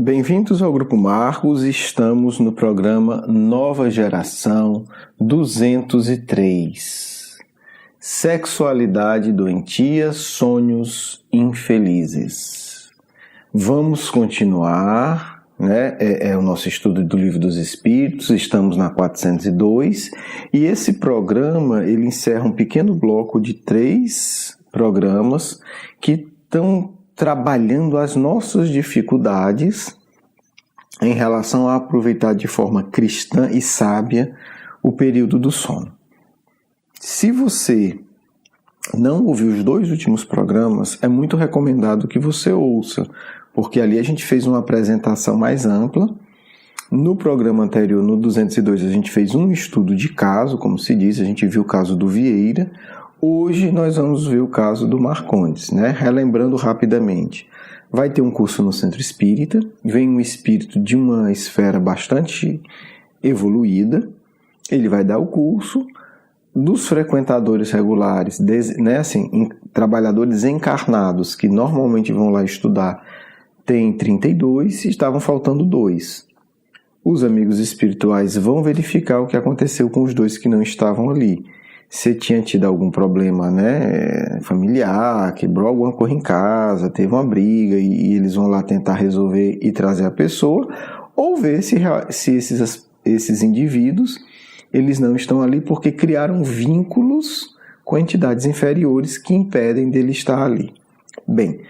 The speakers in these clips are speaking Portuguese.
Bem-vindos ao Grupo Marcos, estamos no programa Nova Geração 203. Sexualidade doentia, sonhos infelizes. Vamos continuar, né? É o nosso estudo do Livro dos Espíritos, estamos na 402, e esse programa ele encerra um pequeno bloco de 3 programas que estão trabalhando as nossas dificuldades em relação a aproveitar de forma cristã e sábia o período do sono. Se você não ouviu os 2 últimos programas, é muito recomendado que você ouça, porque ali a gente fez uma apresentação mais ampla. No programa anterior, no 202, a gente fez um estudo de caso, como se diz, a gente viu o caso do Vieira. Hoje nós vamos ver o caso do Marcondes, né? Relembrando rapidamente. Vai ter um curso no Centro Espírita, vem um espírito de uma esfera bastante evoluída, ele vai dar o curso. Dos frequentadores regulares, né, assim, trabalhadores encarnados que normalmente vão lá estudar, tem 32 e estavam faltando 2. Os amigos espirituais vão verificar o que aconteceu com os 2 que não estavam ali. Se tinha tido algum problema, né, familiar, quebrou alguma coisa em casa, teve uma briga e eles vão lá tentar resolver e trazer a pessoa, ou ver se esses indivíduos eles não estão ali porque criaram vínculos com entidades inferiores que impedem dele estar ali. Bem,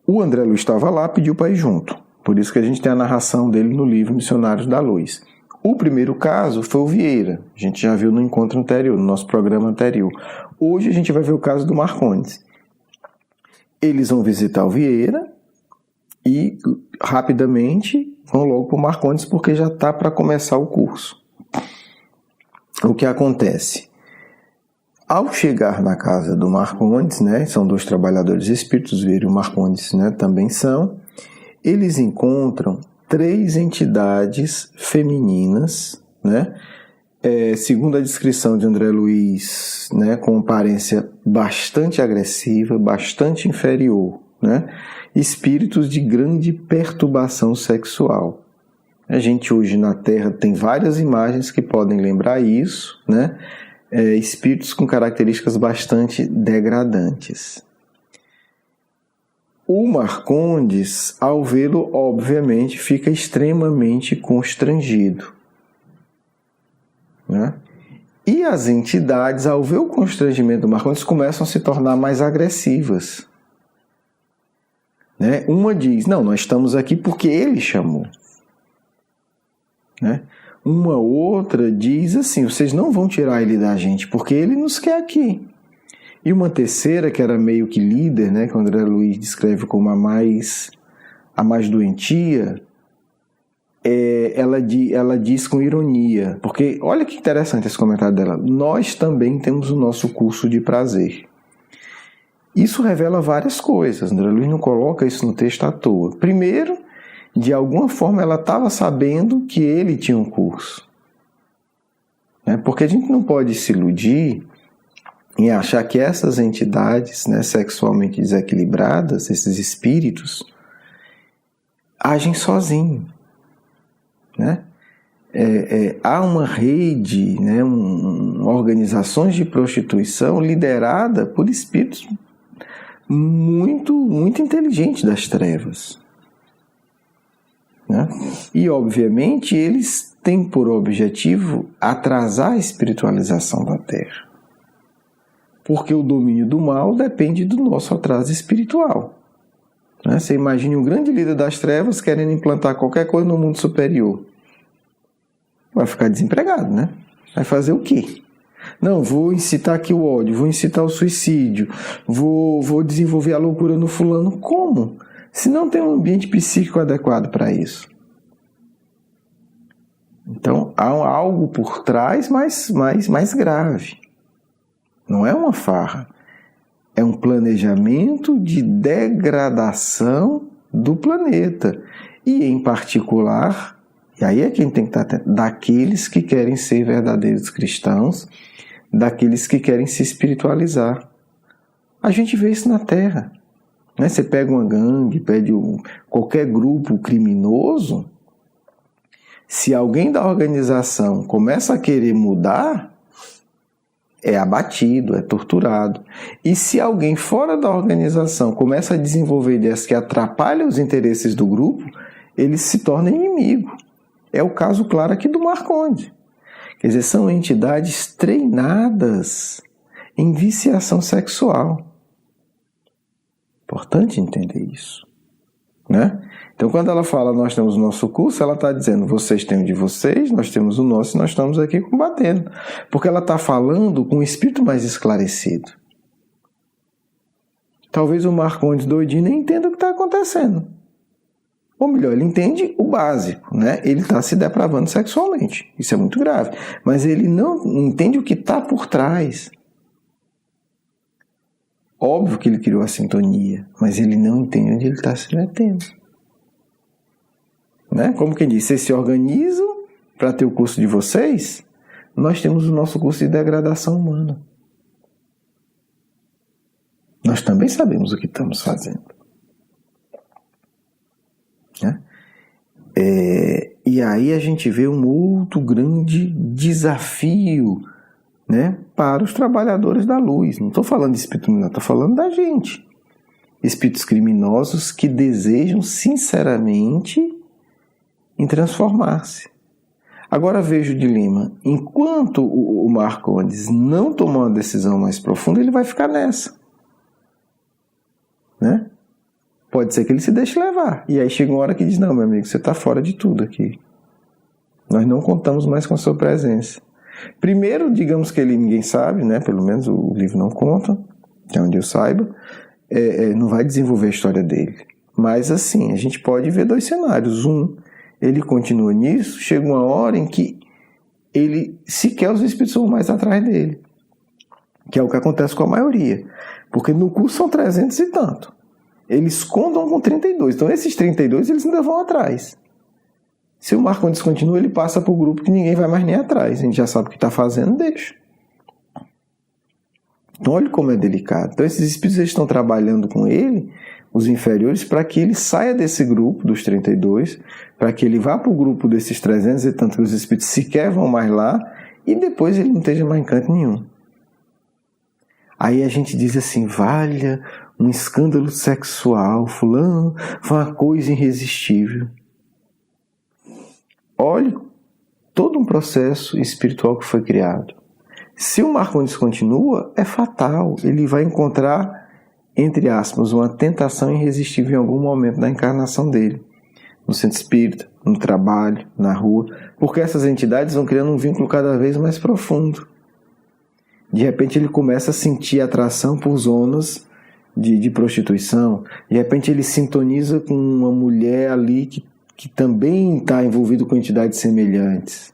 o André Luiz estava lá, pediu para ir junto, por isso que a gente tem a narração dele no livro Missionários da Luz. O primeiro caso foi o Vieira, a gente já viu no encontro anterior, no nosso programa anterior. Hoje a gente vai ver o caso do Marcondes. Eles vão visitar o Vieira e rapidamente vão logo para o Marcondes porque já está para começar o curso. O que acontece? Ao chegar na casa do Marcondes, né, são 2 trabalhadores espíritos, Vieira e o Marcondes, né, também são, eles encontram 3 entidades femininas, né? Segundo a descrição de André Luiz, né, com aparência bastante agressiva, bastante inferior, né? Espíritos de grande perturbação sexual. A gente hoje na Terra tem várias imagens que podem lembrar isso, né? Espíritos com características bastante degradantes. O Marcondes, ao vê-lo, obviamente, fica extremamente constrangido, né? E as entidades, ao ver o constrangimento do Marcondes, começam a se tornar mais agressivas, né? Uma diz, não, nós estamos aqui porque ele chamou, né? Uma outra diz assim, vocês não vão tirar ele da gente porque ele nos quer aqui. E uma terceira, que era meio que líder, né, que o André Luiz descreve como a mais doentia, ela diz com ironia, porque olha que interessante esse comentário dela, nós também temos o nosso curso de prazer. Isso revela várias coisas, André Luiz não coloca isso no texto à toa. Primeiro, de alguma forma ela estava sabendo que ele tinha um curso, né, porque a gente não pode se iludir em achar que essas entidades, né, sexualmente desequilibradas, esses espíritos, agem sozinhos, né? Há uma rede, né, organizações de prostituição liderada por espíritos muito, muito inteligentes das trevas, né? E, obviamente, eles têm por objetivo atrasar a espiritualização da Terra. Porque o domínio do mal depende do nosso atraso espiritual, né? Você imagine um grande líder das trevas querendo implantar qualquer coisa no mundo superior. Vai ficar desempregado, né? Vai fazer o quê? Não, vou incitar aqui o ódio, vou incitar o suicídio, vou desenvolver a loucura no fulano. Como? Se não tem um ambiente psíquico adequado para isso. Então, há algo por trás mais grave. Não é uma farra, é um planejamento de degradação do planeta. E, em particular, e aí é quem tem que estar atento, daqueles que querem ser verdadeiros cristãos, daqueles que querem se espiritualizar. A gente vê isso na Terra. Né? Você pega uma gangue, qualquer grupo criminoso, se alguém da organização começa a querer mudar, é abatido, é torturado. E se alguém fora da organização começa a desenvolver ideias que atrapalham os interesses do grupo, ele se torna inimigo. É o caso claro aqui do Marcondes. Quer dizer, são entidades treinadas em viciação sexual. Importante entender isso, né? Então, quando ela fala nós temos o nosso curso, ela está dizendo vocês têm o de vocês, nós temos o nosso e nós estamos aqui combatendo. Porque ela está falando com um espírito mais esclarecido. Talvez o Marcondes doidinho nem entenda o que está acontecendo. Ou melhor, ele entende o básico, né? Ele está se depravando sexualmente. Isso é muito grave. Mas ele não entende o que está por trás. Óbvio que ele criou a sintonia, mas ele não entende onde ele está se metendo. Né? Como quem diz, vocês se organizam para ter o curso de vocês, nós temos o nosso curso de degradação humana. Nós também sabemos o que estamos fazendo. Né? E aí a gente vê um outro grande desafio, né, para os trabalhadores da luz. Não estou falando de espírito criminoso, estou falando da gente. Espíritos criminosos que desejam sinceramente em transformar-se. Agora veja o dilema. Enquanto o Marcondes não tomar uma decisão mais profunda, ele vai ficar nessa. Né? Pode ser que ele se deixe levar. E aí chega uma hora que diz, não, meu amigo, você está fora de tudo aqui. Nós não contamos mais com a sua presença. Primeiro, digamos que ninguém sabe, né? Pelo menos o livro não conta, até onde eu saiba, não vai desenvolver a história dele. Mas assim, a gente pode ver dois cenários. Um, ele continua nisso, chega uma hora em que ele sequer os espíritos vão mais atrás dele. Que é o que acontece com a maioria. Porque no curso são 300 e tanto. Eles contam com 32. Então esses 32 eles ainda vão atrás. Se o Marcondes continua, ele passa para o grupo que ninguém vai mais nem atrás. A gente já sabe o que está fazendo, deixa. Então olha como é delicado. Então esses espíritos estão trabalhando com ele, os inferiores, para que ele saia desse grupo dos 32, para que ele vá para o grupo desses 300 e tanto que os espíritos sequer vão mais lá, e depois ele não esteja mais em canto nenhum. Aí a gente diz assim, valha, um escândalo sexual, fulano, foi uma coisa irresistível. Olhe todo um processo espiritual que foi criado. Se o Marcondes continua, é fatal. Ele vai encontrar, entre aspas, uma tentação irresistível em algum momento da encarnação dele. No centro espírita, no trabalho, na rua. Porque essas entidades vão criando um vínculo cada vez mais profundo. De repente ele começa a sentir atração por zonas de prostituição. De repente ele sintoniza com uma mulher ali que também está envolvido com entidades semelhantes.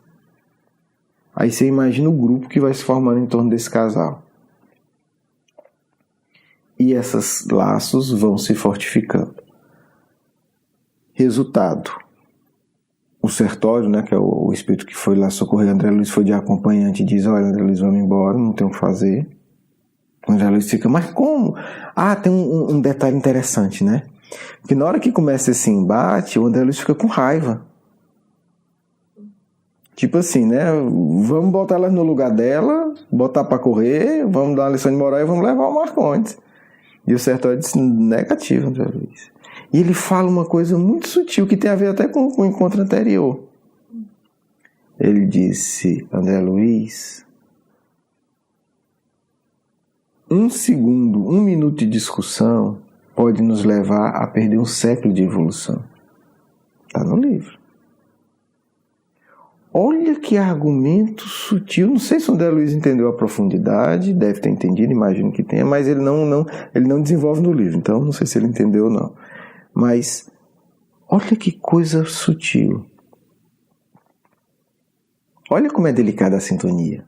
Aí você imagina o grupo que vai se formando em torno desse casal. E esses laços vão se fortificando. Resultado. O Sertório, né, que é o espírito que foi lá socorrer André Luiz, foi de acompanhante e diz, olha, André Luiz, vamos embora, não tem o que fazer. O André Luiz fica, mas como? Ah, tem um detalhe interessante, né? Porque na hora que começa esse embate, o André Luiz fica com raiva. Tipo assim, né? Vamos botar ela no lugar dela, botar para correr, vamos dar uma lição de moral e vamos levar o Marcondes. E o Sertório disse, negativo, André Luiz. E ele fala uma coisa muito sutil, que tem a ver até com o encontro anterior. Ele disse, André Luiz, 1 segundo, 1 minuto de discussão pode nos levar a perder um século de evolução. Está no livro. Olha que argumento sutil. Não sei se o André Luiz entendeu a profundidade, deve ter entendido, imagino que tenha, mas ele não desenvolve no livro, então não sei se ele entendeu ou não. Mas olha que coisa sutil. Olha como é delicada a sintonia.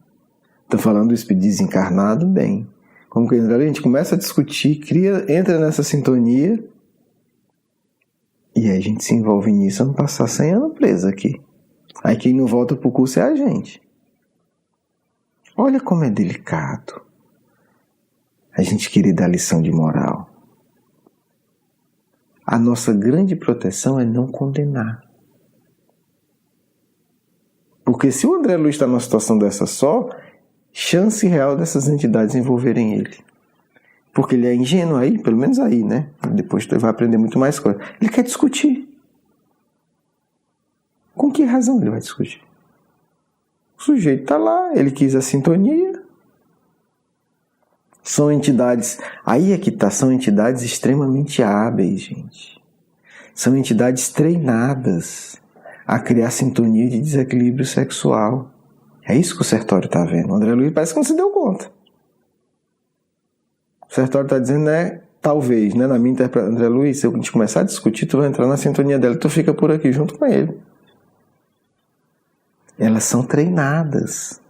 Estou falando do espírito desencarnado, bem. Como que a gente começa a discutir, entra nessa sintonia e aí a gente se envolve nisso, vamos passar 100 anos preso aqui. Aí quem não volta para o curso é a gente. Olha como é delicado a gente querer dar lição de moral. a nossa grande proteção é não condenar. Porque se o André Luiz está numa situação dessa só, chance real dessas entidades envolverem ele. Porque ele é ingênuo aí, pelo menos aí, né? Depois ele vai aprender muito mais coisa. Ele quer discutir. Com que razão ele vai discutir? O sujeito está lá, ele quis a sintonia. São entidades, aí é que tá, são entidades extremamente hábeis, gente. São entidades treinadas a criar sintonia de desequilíbrio sexual. É isso que o Sertório está vendo. O André Luiz parece que não se deu conta. O Sertório está dizendo, talvez, na minha interpretação, André Luiz, se a gente começar a discutir, tu vai entrar na sintonia dela, tu fica por aqui junto com ele. Elas são treinadas.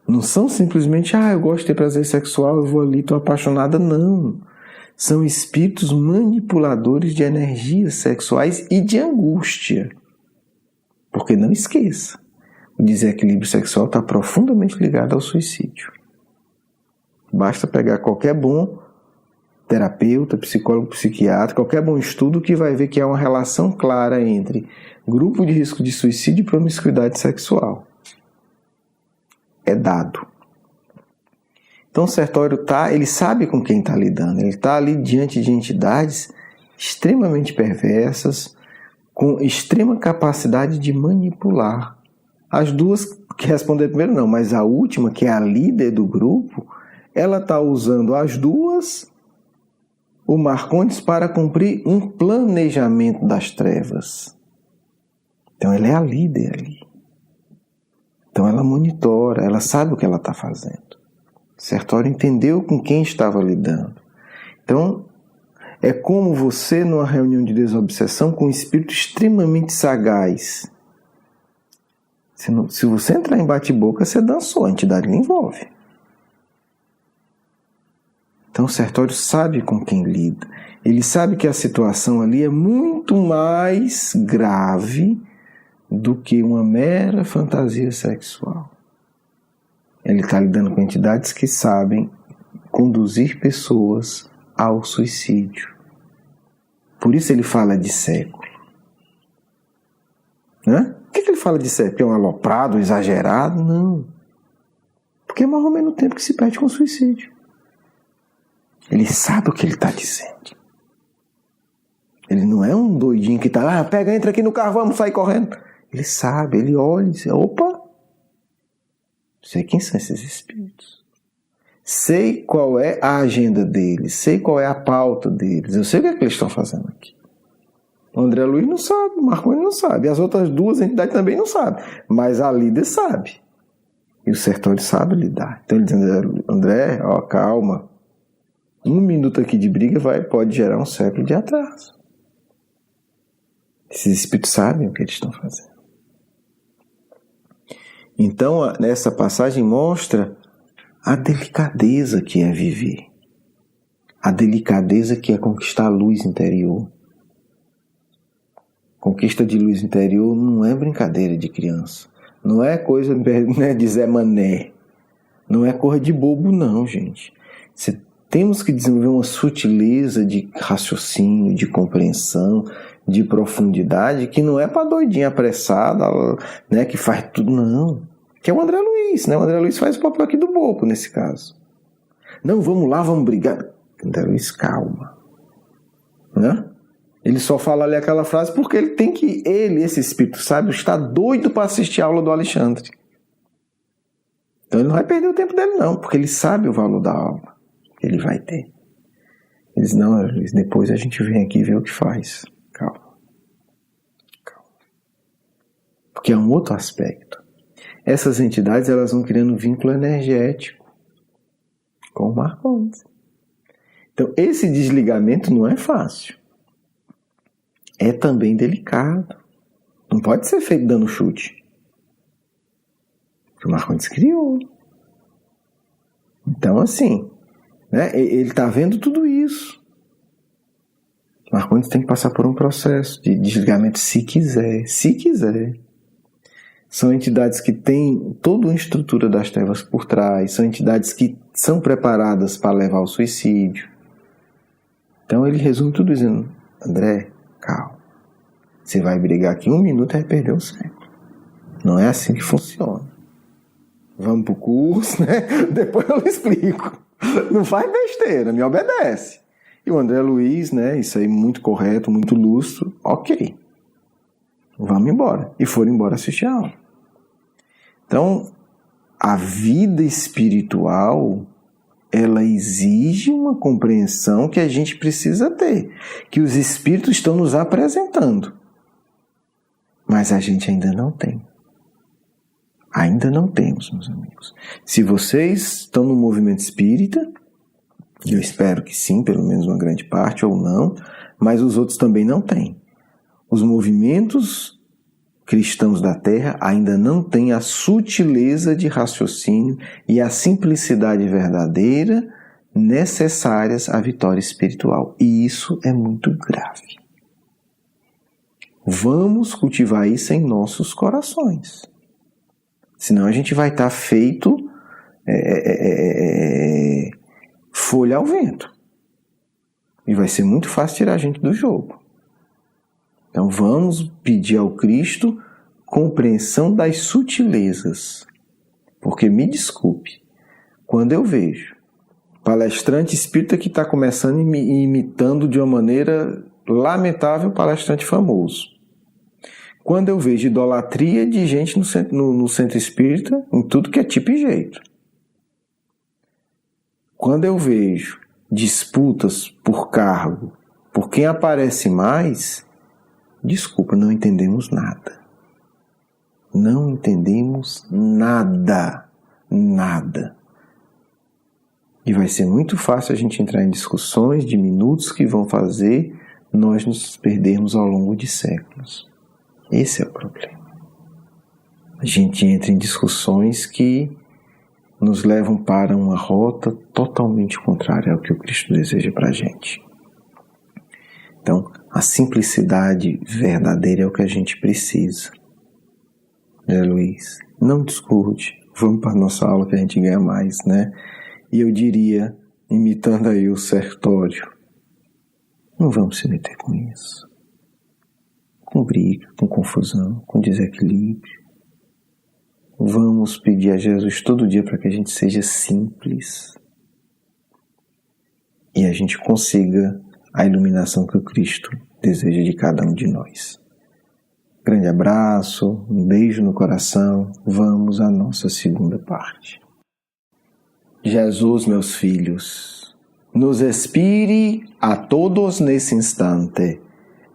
Não são simplesmente, eu gosto de ter prazer sexual, eu vou ali, estou apaixonada. Não. São espíritos manipuladores de energias sexuais e de angústia. Porque não esqueça, o desequilíbrio sexual está profundamente ligado ao suicídio. Basta pegar qualquer bom terapeuta, psicólogo, psiquiatra, qualquer bom estudo que vai ver que há uma relação clara entre grupo de risco de suicídio e promiscuidade sexual. É dado. Então o Sertório ele sabe com quem está lidando. Ele está ali diante de entidades extremamente perversas, com extrema capacidade de manipular. As duas, que responderam primeiro não, mas a última, que é a líder do grupo, ela está usando as duas, o Marcondes, para cumprir um planejamento das trevas. Então ela é a líder ali. Então ela monitora, ela sabe o que ela está fazendo. Sertório entendeu com quem estava lidando. Então, é como você numa reunião de desobsessão com um espírito extremamente sagaz. Se você entrar em bate-boca, você dançou, a entidade lhe envolve. Então o Sertório sabe com quem lida. Ele sabe que a situação ali é muito mais grave do que uma mera fantasia sexual. Ele está lidando com entidades que sabem conduzir pessoas ao suicídio. Por isso ele fala de século. Né? Por que ele fala de século? É um aloprado, um exagerado? Não. Porque é mais ou menos o tempo que se perde com o suicídio. Ele sabe o que ele está dizendo. Ele não é um doidinho que está, pega, entra aqui no carro, vamos sair correndo. Ele sabe, ele olha e diz, opa, sei quem são esses espíritos. Sei qual é a agenda deles, sei qual é a pauta deles, eu sei o que é que eles estão fazendo aqui. O André Luiz não sabe, o Marcondes não sabe, as outras duas entidades também não sabem, mas a líder sabe. E o Sertório sabe lidar. Então ele diz, André, calma, 1 minuto aqui de briga pode gerar um século de atraso. Esses espíritos sabem o que eles estão fazendo. Então, nessa passagem mostra a delicadeza que é viver. A delicadeza que é conquistar a luz interior. Conquista de luz interior não é brincadeira de criança. Não é coisa de Zé Mané. Não é coisa de bobo, não, gente. Temos que desenvolver uma sutileza de raciocínio, de compreensão, de profundidade, que não é para doidinha apressada, né, que faz tudo, não. Que é o André Luiz, né? O André Luiz faz o papel aqui do bobo, nesse caso. Não, vamos lá, vamos brigar. André Luiz, calma. Né? Ele só fala ali aquela frase porque esse espírito sábio, está doido para assistir a aula do Alexandre. Então ele não vai perder o tempo dele, não, porque ele sabe o valor da aula que ele vai ter. Ele diz, não, André Luiz, depois a gente vem aqui e vê o que faz. Calma. Porque é um outro aspecto. Essas entidades, elas vão criando um vínculo energético com o Marcondes. Então, esse desligamento não é fácil. É também delicado. Não pode ser feito dando chute. O Marcondes criou. Então, assim, né, ele está vendo tudo isso. O Marcondes tem que passar por um processo de desligamento se quiser. Se quiser. São entidades que têm toda uma estrutura das trevas por trás. São entidades que são preparadas para levar ao suicídio. Então ele resume tudo dizendo: André, calma. Você vai brigar aqui 1 minuto e vai perder o século. Não é assim que funciona. Vamos pro curso, né? Depois eu explico. Não faz besteira, me obedece. E o André Luiz, né? Isso aí muito correto, muito lúcido. Ok. Vamos embora. E foram embora assistir a aula. Então, a vida espiritual, ela exige uma compreensão que a gente precisa ter. Que os espíritos estão nos apresentando. Mas a gente ainda não tem. Ainda não temos, meus amigos. Se vocês estão no movimento espírita, eu espero que sim, pelo menos uma grande parte, ou não, mas os outros também não têm. Os movimentos cristãos da Terra ainda não têm a sutileza de raciocínio e a simplicidade verdadeira necessárias à vitória espiritual. E isso é muito grave. Vamos cultivar isso em nossos corações. Senão a gente vai estar feito folha ao vento. E vai ser muito fácil tirar a gente do jogo. Então vamos pedir ao Cristo compreensão das sutilezas. Porque me desculpe, quando eu vejo palestrante espírita que está começando imitando de uma maneira lamentável palestrante famoso. Quando eu vejo idolatria de gente no centro espírita, em tudo que é tipo e jeito. Quando eu vejo disputas por cargo, por quem aparece mais, desculpa, não entendemos nada. Não entendemos nada. Nada. E vai ser muito fácil a gente entrar em discussões de minutos que vão fazer nós nos perdermos ao longo de séculos. Esse é o problema. A gente entra em discussões que nos levam para uma rota totalmente contrária ao que o Cristo deseja para a gente. Então, a simplicidade verdadeira é o que a gente precisa. Luiz, não discute. Vamos para a nossa aula que a gente ganha mais, né? E eu diria, imitando aí o Sertório, não vamos se meter com isso. Com briga, com confusão, com desequilíbrio. Vamos pedir a Jesus todo dia para que a gente seja simples. E a gente consiga a iluminação que o Cristo deseja de cada um de nós. Grande abraço, um beijo no coração. Vamos à nossa segunda parte. Jesus, meus filhos, nos inspire a todos nesse instante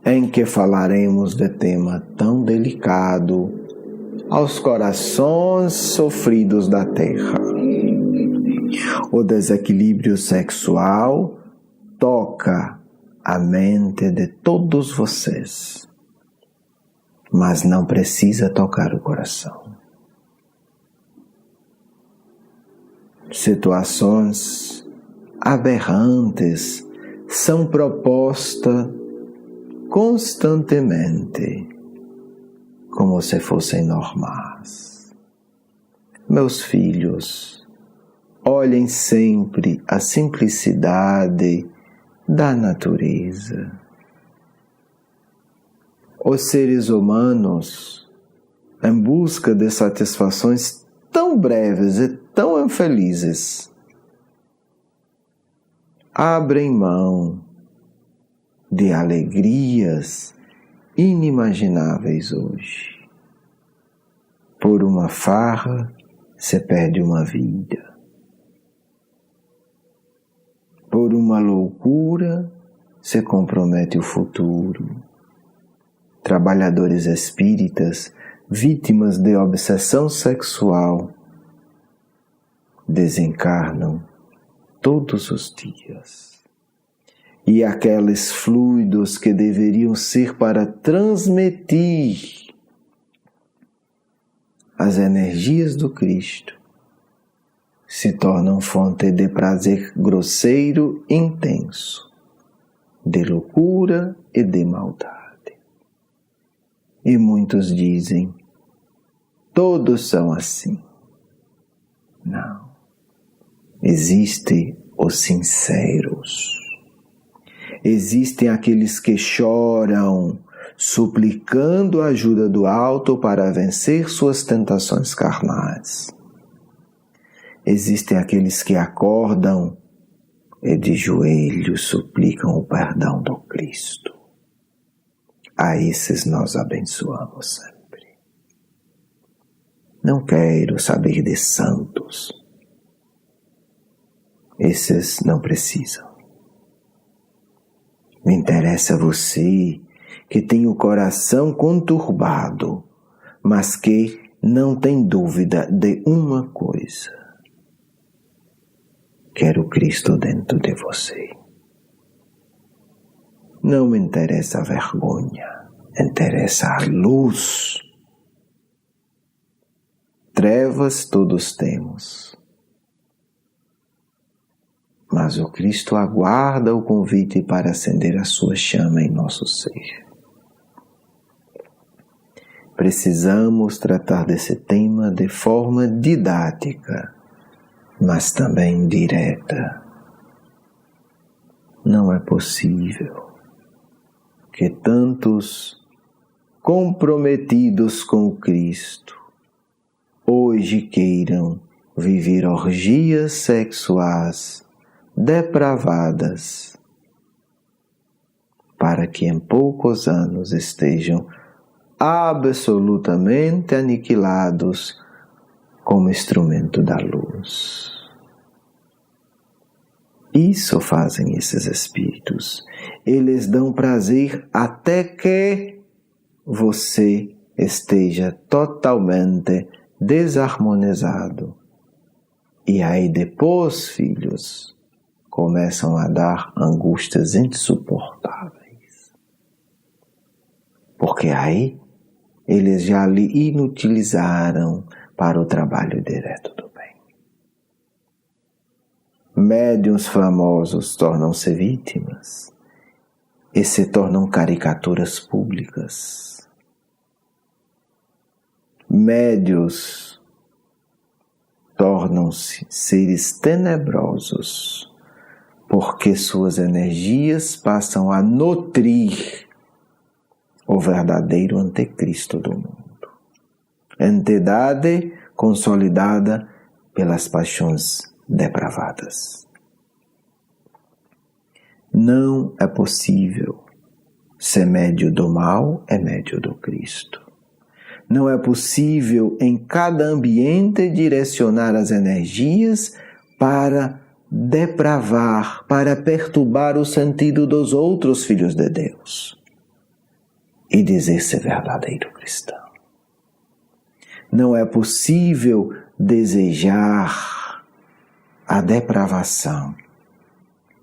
em que falaremos de tema tão delicado aos corações sofridos da terra. O desequilíbrio sexual toca a mente de todos vocês, mas não precisa tocar o coração. Situações aberrantes são propostas constantemente, como se fossem normais. Meus filhos, olhem sempre a simplicidade da natureza. Os seres humanos, em busca de satisfações tão breves e tão infelizes, abrem mão de alegrias inimagináveis hoje. Por uma farra, se perde uma vida. Por uma loucura, se compromete o futuro. Trabalhadores espíritas, vítimas de obsessão sexual, desencarnam todos os dias. E aqueles fluidos que deveriam ser para transmitir as energias do Cristo se tornam fonte de prazer grosseiro e intenso, de loucura e de maldade. E muitos dizem, todos são assim. Não. Existem os sinceros. Existem aqueles que choram, suplicando a ajuda do alto para vencer suas tentações carnais. Existem aqueles que acordam e de joelhos suplicam o perdão do Cristo. A esses nós abençoamos sempre. Não quero saber de santos. Esses não precisam. Me interessa você que tem o coração conturbado, mas que não tem dúvida de uma coisa. Quero Cristo dentro de você. Não me interessa a vergonha, interessa a luz. Trevas todos temos, mas o Cristo aguarda o convite para acender a sua chama em nosso ser. Precisamos tratar desse tema de forma didática, mas também direta. Não é possível que tantos comprometidos com o Cristo hoje queiram viver orgias sexuais depravadas para que em poucos anos estejam absolutamente aniquilados como instrumento da luz. Isso fazem esses espíritos. Eles dão prazer até que você esteja totalmente desarmonizado. E aí depois, filhos, começam a dar angústias insuportáveis. Porque aí eles já lhe inutilizaram para o trabalho direto do bem. Médiuns famosos tornam-se vítimas e se tornam caricaturas públicas. Médiuns tornam-se seres tenebrosos porque suas energias passam a nutrir o verdadeiro anticristo do mundo. Entidade consolidada pelas paixões depravadas. Não é possível ser médio do mal é médio do Cristo. Não é possível em cada ambiente direcionar as energias para depravar, para perturbar o sentido dos outros filhos de Deus e dizer ser verdadeiro cristão. Não é possível desejar a depravação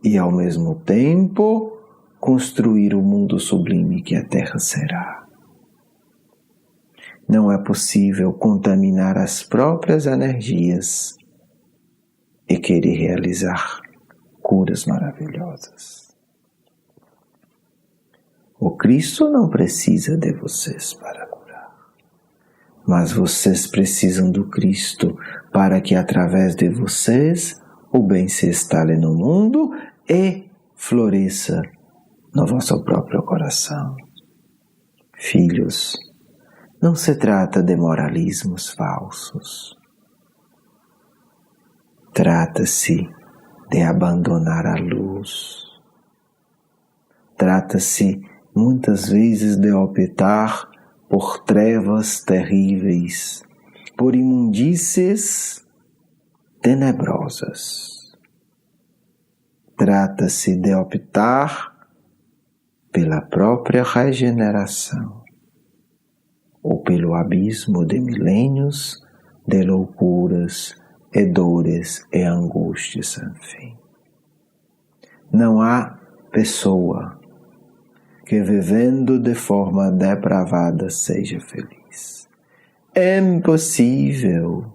e, ao mesmo tempo, construir o mundo sublime que a Terra será. Não é possível contaminar as próprias energias e querer realizar curas maravilhosas. O Cristo não precisa de vocês para curar, mas vocês precisam do Cristo para que através de vocês o bem se instale no mundo e floresça no vosso próprio coração. Filhos, não se trata de moralismos falsos. Trata-se de abandonar a luz. Trata-se muitas vezes de optar por trevas terríveis, por imundícies tenebrosas. Trata-se de optar pela própria regeneração ou pelo abismo de milênios de loucuras e dores e angústias sem fim. Não há pessoa que vivendo de forma depravada seja feliz. É impossível,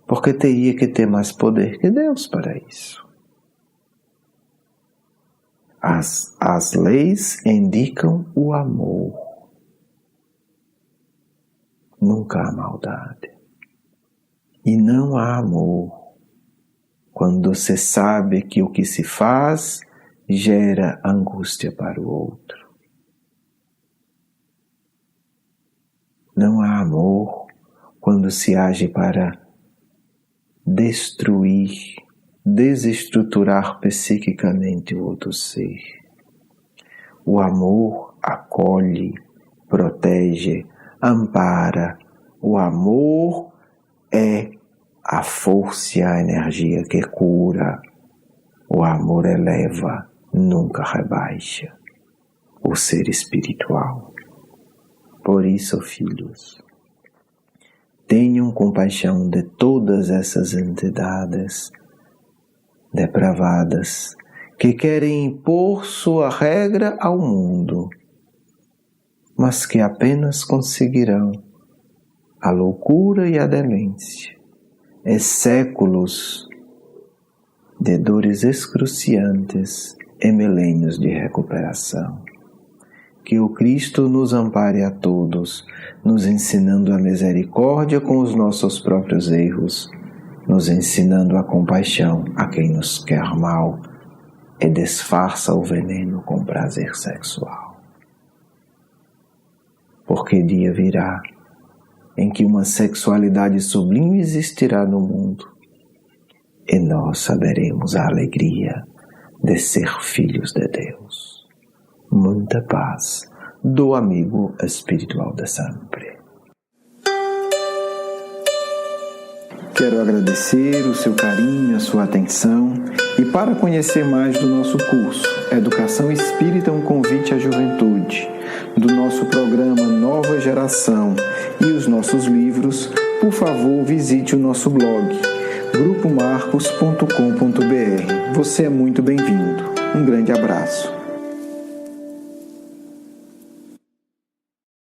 porque teria que ter mais poder que Deus para isso. As leis indicam o amor, nunca a maldade. E não há amor quando se sabe que o que se faz gera angústia para o outro. Não há amor quando se age para destruir, desestruturar psiquicamente o outro ser. O amor acolhe, protege, ampara. O amor é a força e a energia que cura. O amor eleva, nunca rebaixa o ser espiritual. Por isso, filhos, tenham compaixão de todas essas entidades depravadas que querem impor sua regra ao mundo, mas que apenas conseguirão a loucura e a demência e séculos de dores excruciantes e milênios de recuperação. Que o Cristo nos ampare a todos, nos ensinando a misericórdia com os nossos próprios erros, nos ensinando a compaixão a quem nos quer mal e disfarça o veneno com prazer sexual. Porque dia virá em que uma sexualidade sublime existirá no mundo e nós saberemos a alegria de ser filhos de Deus. Muita paz do amigo espiritual de sempre. Quero agradecer o seu carinho, a sua atenção e para conhecer mais do nosso curso Educação Espírita, um convite à juventude, do nosso programa Nova Geração e os nossos livros, por favor visite o nosso blog grupomarcos.com.br. Você é muito bem-vindo. Um grande abraço.